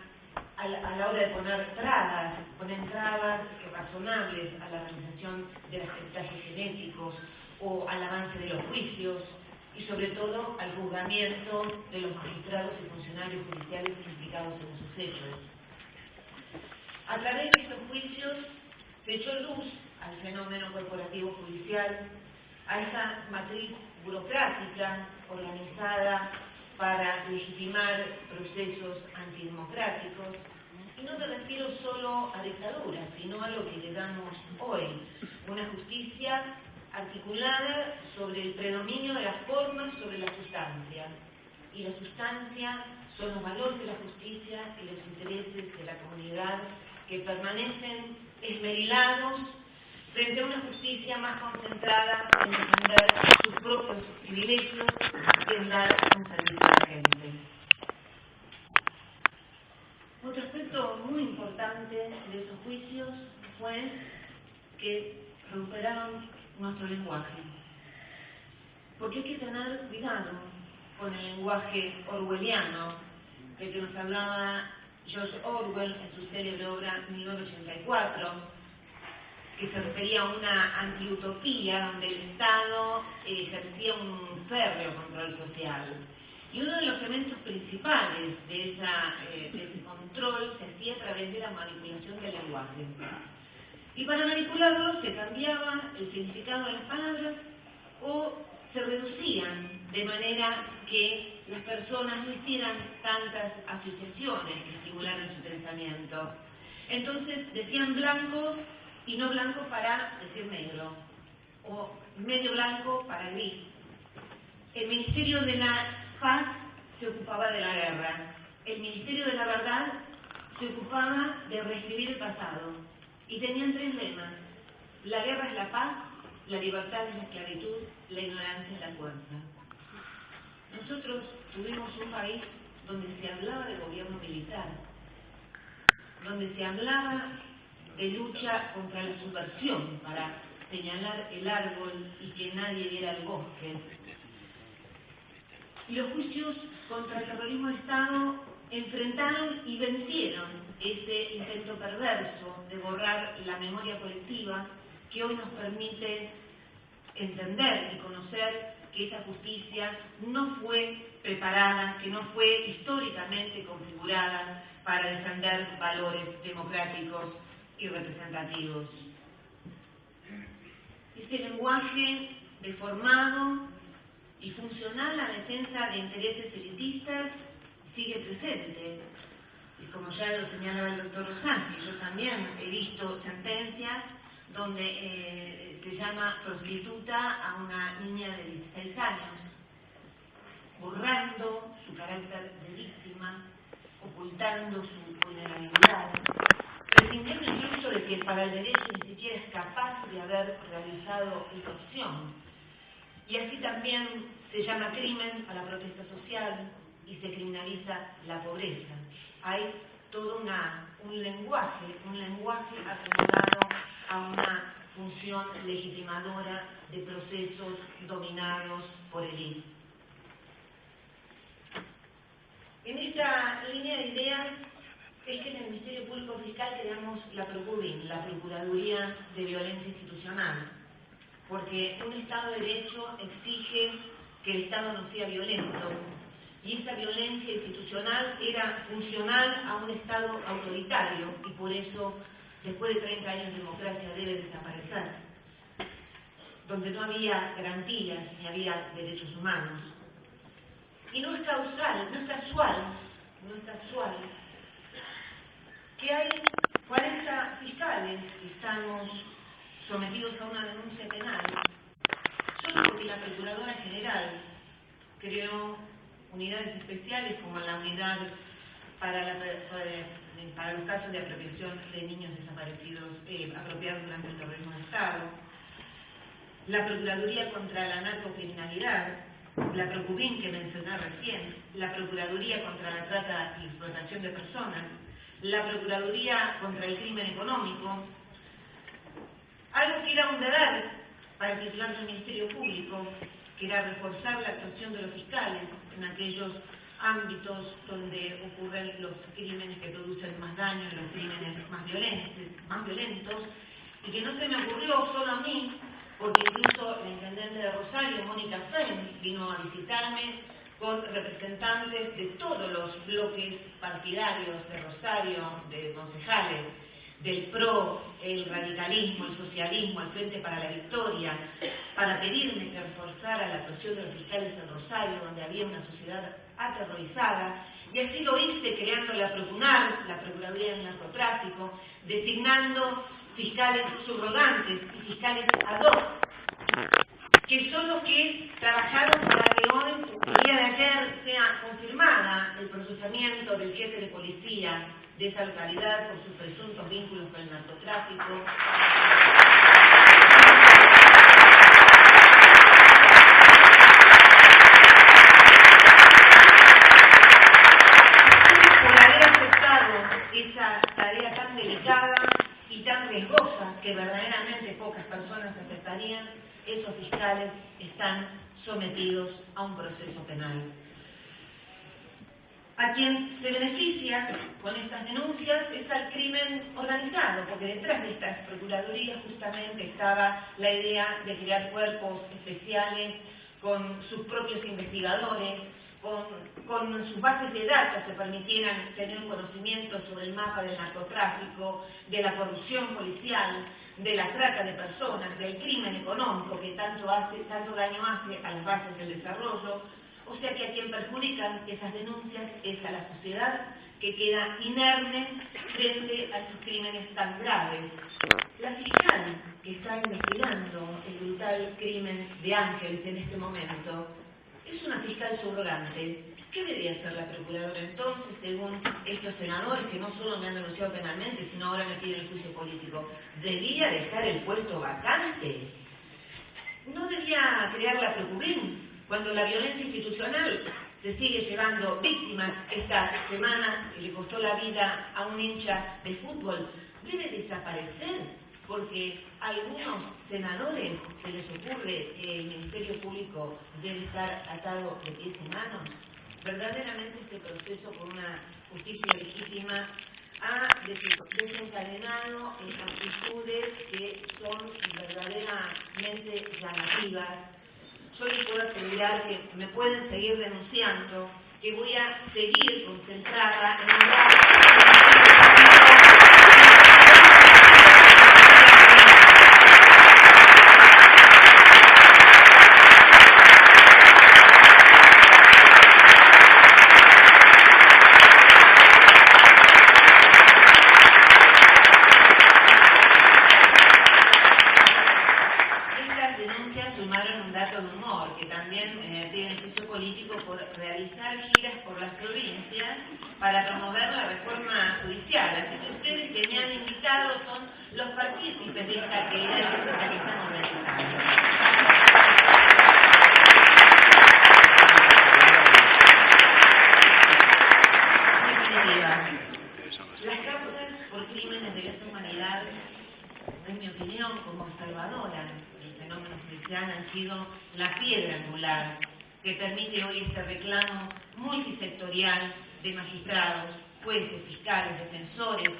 a la hora de poner trabas razonables a la realización de los testajes genéticos o al avance de los juicios, y sobre todo al juzgamiento de los magistrados y funcionarios judiciales implicados en esos hechos. A través de estos juicios se echó luz al fenómeno corporativo judicial, a esa matriz burocrática organizada para legitimar procesos antidemocráticos. Y no me refiero solo a dictaduras, sino a lo que le damos hoy, una justicia articulada sobre el predominio de las formas sobre la sustancia. Y la sustancia son los valores de la justicia y los intereses de la comunidad que permanecen esmerilados frente a una justicia más concentrada en defender sus propios privilegios que en dar un servicio a la gente. Otro aspecto muy importante de esos juicios fue que recuperaron nuestro lenguaje. Porque hay que tener cuidado con el lenguaje orwelliano del que nos hablaba George Orwell en su célebre obra 1984, que se refería a una antiutopía donde el Estado ejercía un férreo control social. Y uno de los elementos principales de ese control se hacía a través de la manipulación del lenguaje. Y para manipularlo se cambiaba el significado de las palabras o se reducían de manera que las personas no hicieran tantas asociaciones que estimularan su pensamiento. Entonces decían blanco y no blanco para decir negro, o medio blanco para gris. El Ministerio de la Paz se ocupaba de la guerra, el Ministerio de la Verdad se ocupaba de reescribir el pasado, y tenían 3 lemas: la guerra es la paz, la libertad es la esclavitud, la ignorancia es la fuerza. Nosotros tuvimos un país donde se hablaba de gobierno militar, donde se hablaba de lucha contra la subversión para señalar el árbol y que nadie viera el bosque. Y los juicios contra el terrorismo de Estado enfrentaron y vencieron ese intento perverso de borrar la memoria colectiva que hoy nos permite entender y conocer que esa justicia no fue preparada, que no fue históricamente configurada para defender valores democráticos y representativos. Este lenguaje deformado y funcional a la defensa de intereses elitistas sigue presente. Y como ya lo señalaba el doctor Rosanti, yo también he visto sentencias donde se llama prostituta a una niña de 16 años, borrando su carácter de víctima, ocultando su vulnerabilidad, prescindiendo incluso de que para el derecho ni siquiera es capaz de haber realizado esa opción. Y así también se llama crimen a la protesta social y se criminaliza la pobreza. Hay todo un lenguaje acomodado a una función legitimadora de procesos dominados por élite. En esta línea de ideas es que en el Ministerio Público Fiscal creamos la PROCUBIN, la Procuraduría de Violencia Institucional, porque un Estado de Derecho exige que el Estado no sea violento, y esa violencia institucional era funcional a un Estado autoritario, y por eso, después de 30 años de democracia, debe desaparecer, donde no había garantías ni había derechos humanos. Y no es causal, no es casual que hay 40 fiscales que estamos sometidos a una denuncia penal, solo porque la Procuradora General creó unidades especiales como la unidad para los casos de apropiación de niños desaparecidos, apropiados durante el terrorismo de Estado, la Procuraduría contra la narcocriminalidad, la PROCUBIN que mencioné recién, la Procuraduría contra la trata y explotación de personas, la Procuraduría contra el crimen económico, algo que era un deber para el titular del Ministerio Público, que era reforzar la actuación de los fiscales en aquellos ámbitos donde ocurren los crímenes que producen más daño, los crímenes más violentos, y que no se me ocurrió solo a mí, porque incluso la intendente de Rosario, Mónica Fenn, vino a visitarme con representantes de todos los bloques partidarios de Rosario, de concejales, del PRO, el radicalismo, el socialismo, el Frente para la Victoria, para pedirme que reforzara la actuación de los fiscales en Rosario, donde había una sociedad aterrorizada, y así lo hice creando la PROCUNAR, la Procuraduría del Narcotráfico, designando fiscales subrogantes y fiscales ad hoc, que son los que trabajaron para que hoy, el día de ayer, sea confirmada el procesamiento del jefe de policía de esa localidad por sus presuntos vínculos con el narcotráfico. Por haber aceptado esa tarea tan delicada y tan riesgosa que verdaderamente pocas personas aceptarían, esos fiscales están sometidos a un proceso penal. A quien se beneficia con estas denuncias es al crimen organizado, porque detrás de estas procuradurías justamente estaba la idea de crear cuerpos especiales con sus propios investigadores, con sus bases de datos que permitieran tener un conocimiento sobre el mapa del narcotráfico, de la corrupción policial, de la trata de personas, del crimen económico que tanto daño hace a las bases del desarrollo, O sea que a quien perjudican esas denuncias es a la sociedad que queda inerme frente a estos crímenes tan graves. La fiscal que está investigando el brutal crimen de Ángeles en este momento es una fiscal subrogante. ¿Qué debería hacer la procuradora entonces, según estos senadores que no solo me han denunciado penalmente, sino ahora me piden el juicio político? ¿Debía dejar el puesto vacante? ¿No debía crear la Procubin cuando la violencia institucional se sigue llevando víctimas esta semana que le costó la vida a un hincha de fútbol? Debe desaparecer porque a algunos senadores se les ocurre que el Ministerio Público debe estar atado de pies y manos. Verdaderamente este proceso por una justicia legítima ha desencadenado actitudes que son verdaderamente llamativas. Yo les puedo asegurar que me pueden seguir denunciando, que voy a seguir concentrada en realizar giras por las provincias para promover la reforma judicial. Así que ustedes que me han invitado son los partícipes de esta actividad que estamos realizando. En definitiva, las causas por crímenes de lesa humanidad, en mi opinión, como observadora del fenómeno judicial, han sido la piedra angular que permite hoy este reclamo multisectorial de magistrados, jueces, fiscales, defensores,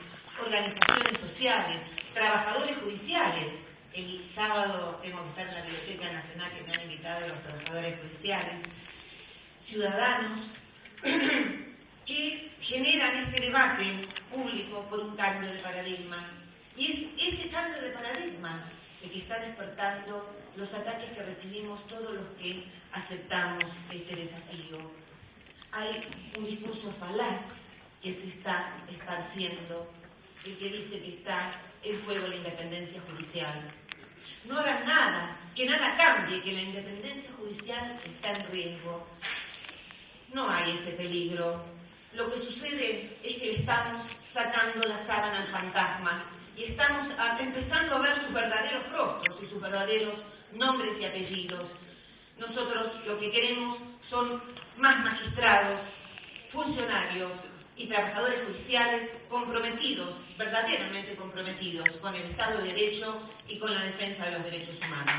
organizaciones sociales, trabajadores judiciales. El sábado tengo que estar en la Biblioteca Nacional, que me han invitado los trabajadores judiciales, ciudadanos que generan este debate público por un cambio de paradigma. Y es ese cambio de paradigma el que está despertando los ataques que recibimos todos los que aceptamos este desafío. Hay un discurso falaz que se está esparciendo, el que dice que está en juego la independencia judicial. No hagan nada, que nada cambie, que la independencia judicial está en riesgo. No hay ese peligro. Lo que sucede es que le estamos sacando la sábana al fantasma y estamos empezando a ver sus verdaderos rostros y sus verdaderos nombres y apellidos. Nosotros lo que queremos son más magistrados, funcionarios y trabajadores judiciales comprometidos, verdaderamente comprometidos con el Estado de Derecho y con la defensa de los derechos humanos.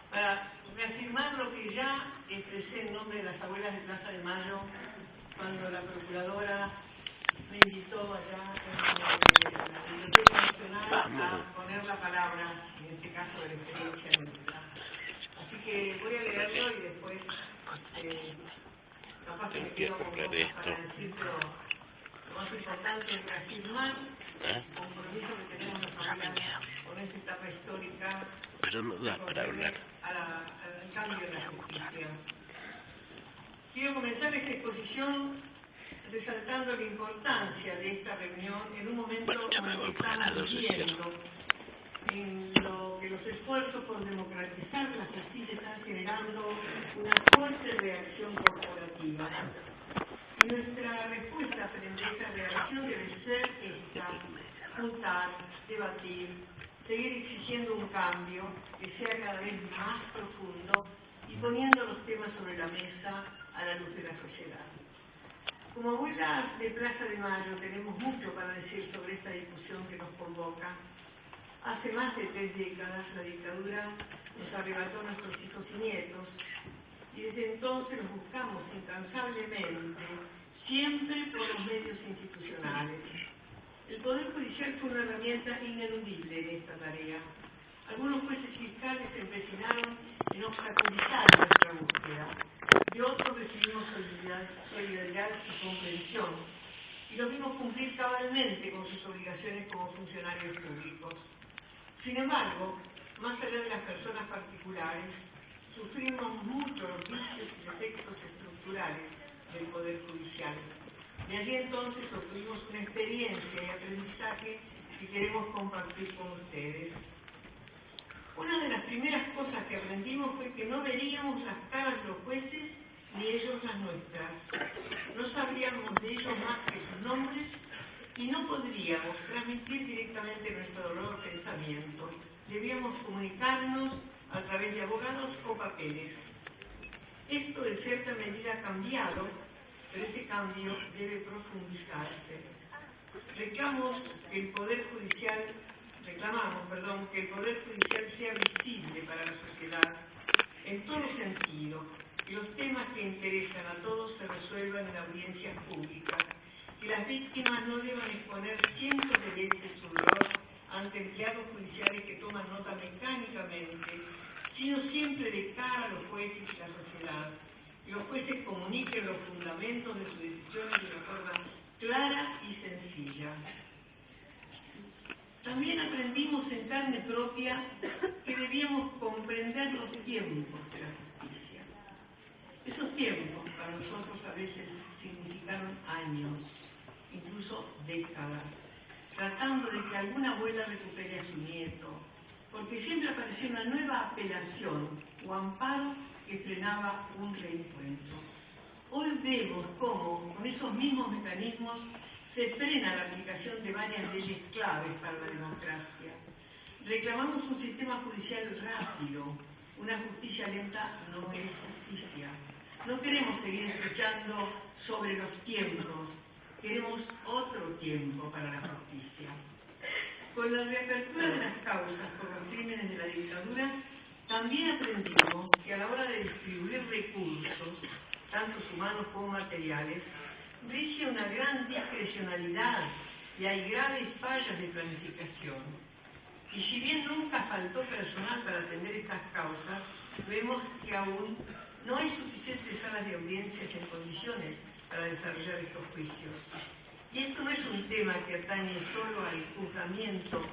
Para reafirmar lo que ya expresé en nombre de las abuelas de Plaza de Mayo cuando la procuradora me invitó allá en la Biblioteca Nacional a poner la palabra, en este caso de la experiencia nuestra. Así que voy a leerlo y después capaz que me quedo con cosas para decir, pero lo más importante es reafirmar el compromiso que tenemos las abuelas con esta etapa histórica. Pero no da para hablar. Al cambio de la justicia. Quiero comenzar esta exposición resaltando la importancia de esta reunión en un momento en que estamos viviendo, en lo que los esfuerzos por democratizar la justicia están generando una fuerte reacción corporativa. Y nuestra respuesta frente a esta reacción debe ser esta: juntar, debatir, seguir exigiendo un cambio que sea cada vez más profundo y poniendo los temas sobre la mesa a la luz de la sociedad. Como abuelas de Plaza de Mayo tenemos mucho para decir sobre esta discusión que nos convoca. Hace más de 3 décadas la dictadura nos arrebató a nuestros hijos y nietos, y desde entonces nos buscamos incansablemente, siempre por los medios institucionales. El Poder Judicial fue una herramienta ineludible en esta tarea. Algunos jueces fiscales se empecinaron en obstaculizar nuestra búsqueda, y otros recibimos solidaridad y comprensión, y los vimos cumplir cabalmente con sus obligaciones como funcionarios públicos. Sin embargo, más allá de las personas particulares, sufrimos mucho los vicios y defectos estructurales del Poder Judicial. De allí entonces obtuvimos una experiencia y aprendizaje que queremos compartir con ustedes. Una de las primeras cosas que aprendimos fue que no veríamos las caras de los jueces ni ellos las nuestras. No sabríamos de ellos más que sus nombres y no podríamos transmitir directamente nuestro dolor o pensamiento. Debíamos comunicarnos a través de abogados o papeles. Esto de cierta medida ha cambiado, pero ese cambio debe profundizarse. Reclamamos que el Poder Judicial sea visible para la sociedad en todo sentido, que los temas que interesan a todos se resuelvan en audiencias públicas, que las víctimas no deban exponer cientos de veces su dolor ante empleados judiciales que toman nota mecánicamente, sino siempre de cara a los jueces y la sociedad. Que los jueces comuniquen los fundamentos de sus decisiones de una forma clara y sencilla. También aprendimos en carne propia que debíamos comprender los tiempos de la justicia. Esos tiempos para nosotros a veces significaron años, incluso décadas, tratando de que alguna abuela recupere a su nieto, porque siempre aparecía una nueva apelación o amparo que frenaba un reencuentro. Hoy vemos cómo, con esos mismos mecanismos, se frena la aplicación de varias leyes claves para la democracia. Reclamamos un sistema judicial rápido. Una justicia lenta no es justicia. No queremos seguir escuchando sobre los tiempos. Queremos otro tiempo para la justicia. Con la reapertura de las causas por los crímenes de la dictadura, también aprendimos que a la hora de distribuir recursos, tanto humanos como materiales, rige una gran discrecionalidad y hay graves fallas de planificación. Y si bien nunca faltó personal para atender estas causas, vemos que aún no hay suficientes salas de audiencias en condiciones para desarrollar estos juicios. Y esto no es un tema que atañe solo al juzgamiento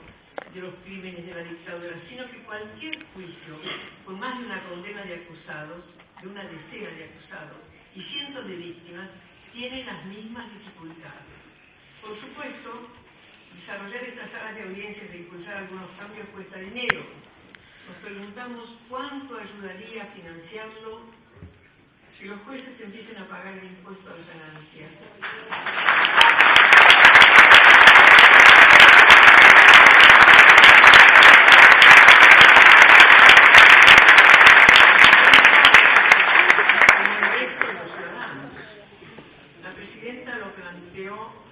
de los crímenes de la dictadura, sino que cualquier juicio con más de una condena de acusados, de una decena de acusados y cientos de víctimas, tiene las mismas dificultades. Por supuesto, desarrollar estas salas de audiencias e impulsar algunos cambios cuesta dinero. Nos preguntamos cuánto ayudaría a financiarlo si los jueces empiecen a pagar el impuesto a las ganancias.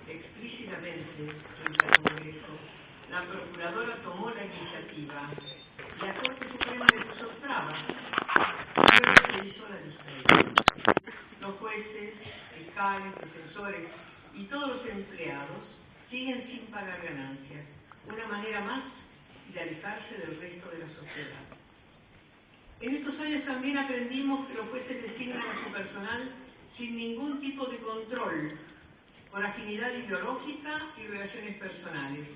Explícitamente frente al Congreso, la Procuradora tomó la iniciativa, la Corte Suprema le puso trabas, luego se hizo la diferencia. Los jueces, fiscales, defensores y todos los empleados siguen sin pagar ganancias, una manera más de alejarse del resto de la sociedad. En estos años también aprendimos que los jueces designan a su personal sin ningún tipo de control, por afinidad ideológica y relaciones personales.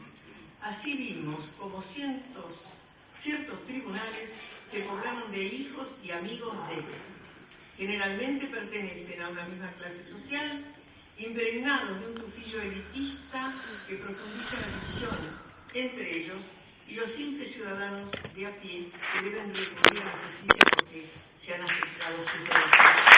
Así vimos como ciertos tribunales se poblaron de hijos y amigos de, generalmente pertenecen a una misma clase social, impregnados de un tufillo elitista que profundiza la división entre ellos y los simples ciudadanos de a pie que deben recurrir a la justicia porque se han afectado sus derechos.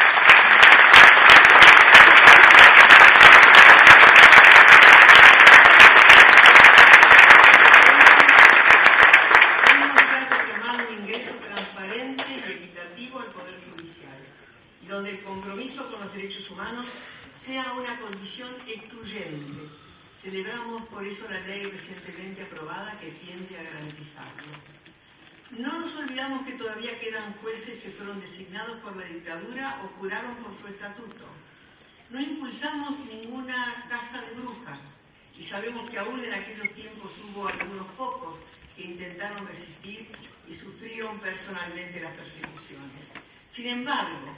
Donde el compromiso con los derechos humanos sea una condición excluyente. Celebramos por eso la ley recientemente aprobada que tiende a garantizarlo. No nos olvidamos que todavía quedan jueces que fueron designados por la dictadura o juraron por su estatuto. No impulsamos ninguna caza de brujas y sabemos que aún en aquellos tiempos hubo algunos pocos que intentaron resistir y sufrieron personalmente las persecuciones. Sin embargo,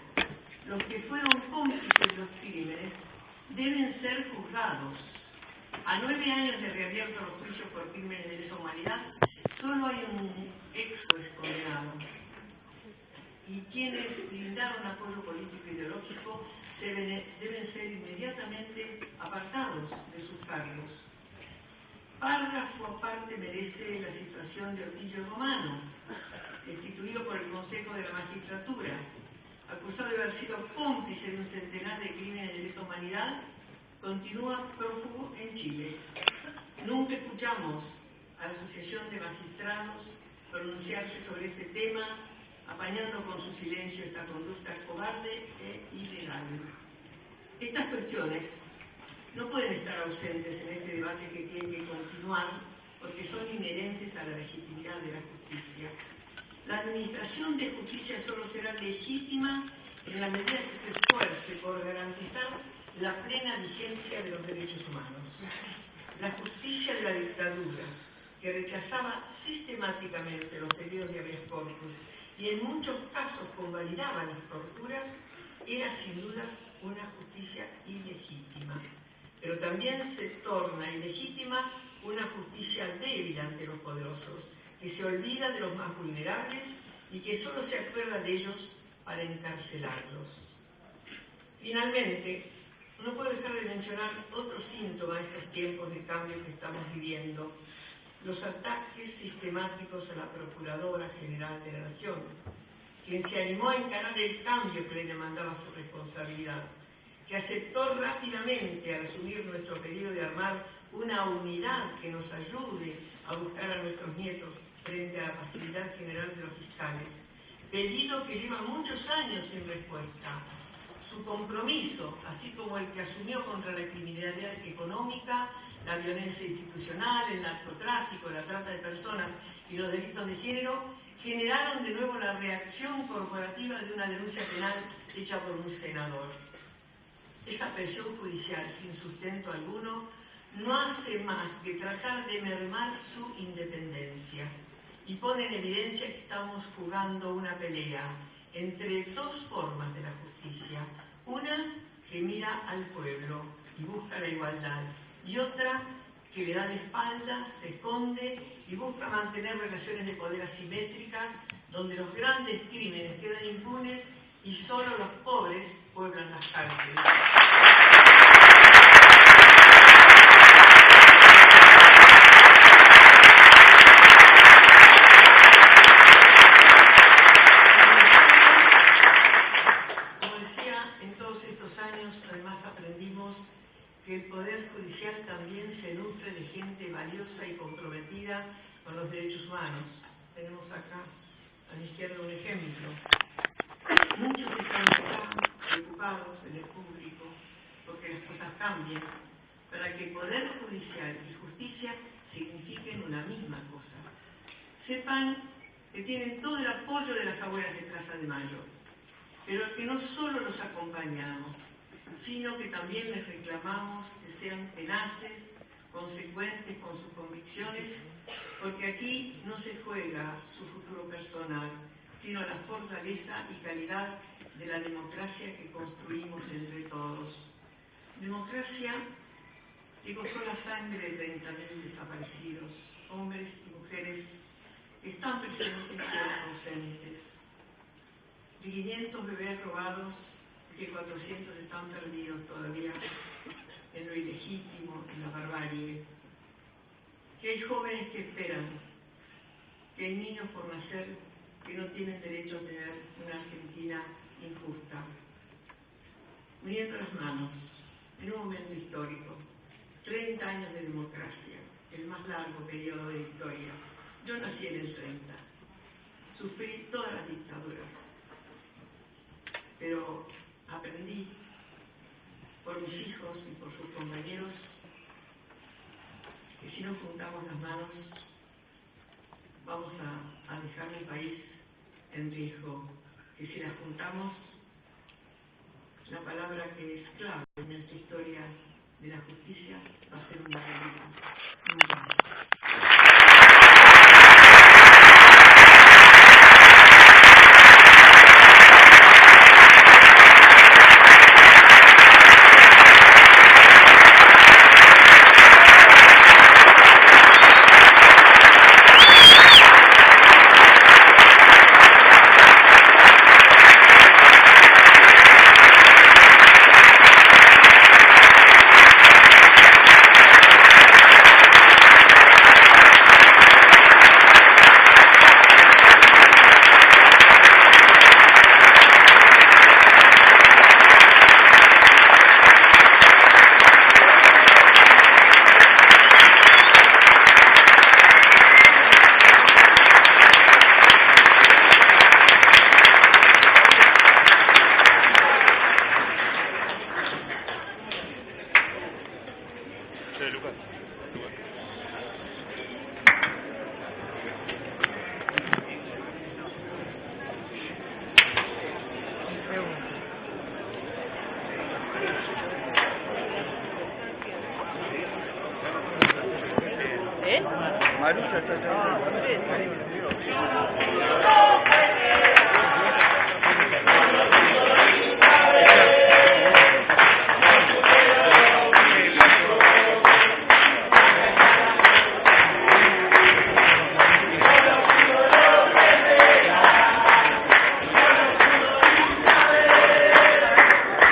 los que fueron cómplices de los crímenes deben ser juzgados. A 9 años de reabierto los juicios por crímenes de lesa humanidad, solo hay un ex-juez condenado. Y quienes brindaron apoyo político e ideológico deben ser inmediatamente apartados de sus cargos. Párrafo aparte merece la situación de Otillo Romano, destituido por el Consejo de la Magistratura, acusado de haber sido cómplice de un centenar de crímenes de lesa humanidad, continúa prófugo en Chile. Nunca escuchamos a la Asociación de Magistrados pronunciarse sobre este tema, apañando con su silencio esta conducta cobarde e ilegal. Estas cuestiones no pueden estar ausentes en este debate que tiene que continuar porque son inherentes a la legitimidad de la justicia. La administración de justicia solo será legítima en la medida que se esfuerce por garantizar la plena vigencia de los derechos humanos. La justicia de la dictadura, que rechazaba sistemáticamente los pedidos de habeas corpus y en muchos casos convalidaba las torturas, era sin duda una justicia ilegítima. Pero también se torna ilegítima una justicia débil ante los poderosos, que se olvida de los más vulnerables y que solo se acuerda de ellos para encarcelarlos. Finalmente, no puedo dejar de mencionar otro síntoma de estos tiempos de cambio que estamos viviendo: los ataques sistemáticos a la Procuradora General de la Nación, quien se animó a encarar el cambio que le demandaba su responsabilidad, que aceptó rápidamente al asumir nuestro pedido de armar una unidad que nos ayude a buscar a nuestros nietos frente a la pasividad general de los fiscales, pedido que lleva muchos años sin respuesta. Su compromiso, así como el que asumió contra la criminalidad económica, la violencia institucional, el narcotráfico, la trata de personas y los delitos de género, generaron de nuevo la reacción corporativa de una denuncia penal hecha por un senador. Esta presión judicial sin sustento alguno no hace más que tratar de mermar su independencia y pone en evidencia que estamos jugando una pelea entre dos formas de la justicia: una que mira al pueblo y busca la igualdad, y otra que le da la espalda, se esconde y busca mantener relaciones de poder asimétricas, donde los grandes crímenes quedan impunes y solo los pobres pueblan las cárceles. Que el Poder Judicial también se nutre de gente valiosa y comprometida con los derechos humanos. Tenemos acá a mi izquierda un ejemplo. Muchos están acá preocupados en el público porque las cosas cambien, para que Poder Judicial y Justicia signifiquen una misma cosa. Sepan que tienen todo el apoyo de las abuelas de Plaza de Mayo, pero que no solo los acompañamos, sino que también les reclamamos que sean tenaces, consecuentes con sus convicciones, porque aquí no se juega su futuro personal, sino la fortaleza y calidad de la democracia que construimos entre todos. Democracia que costó la sangre de 30.000 desaparecidos, hombres y mujeres que están presentes y otros ausentes, de 500 bebés robados, que 400 están perdidos todavía en lo ilegítimo, en la barbarie, que hay jóvenes que esperan, que hay niños por nacer que no tienen derecho a tener una Argentina injusta. Uniendo las manos, en un momento histórico, 30 años de democracia, el más largo periodo de historia. Yo nací en el 30, sufrí todas las dictaduras, pero aprendí por mis hijos y por sus compañeros, que si nos juntamos las manos vamos a dejar el país en riesgo, que si las juntamos, la palabra que es clave en esta historia de la justicia va a ser una realidad. Nunca más.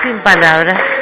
Sin palabras.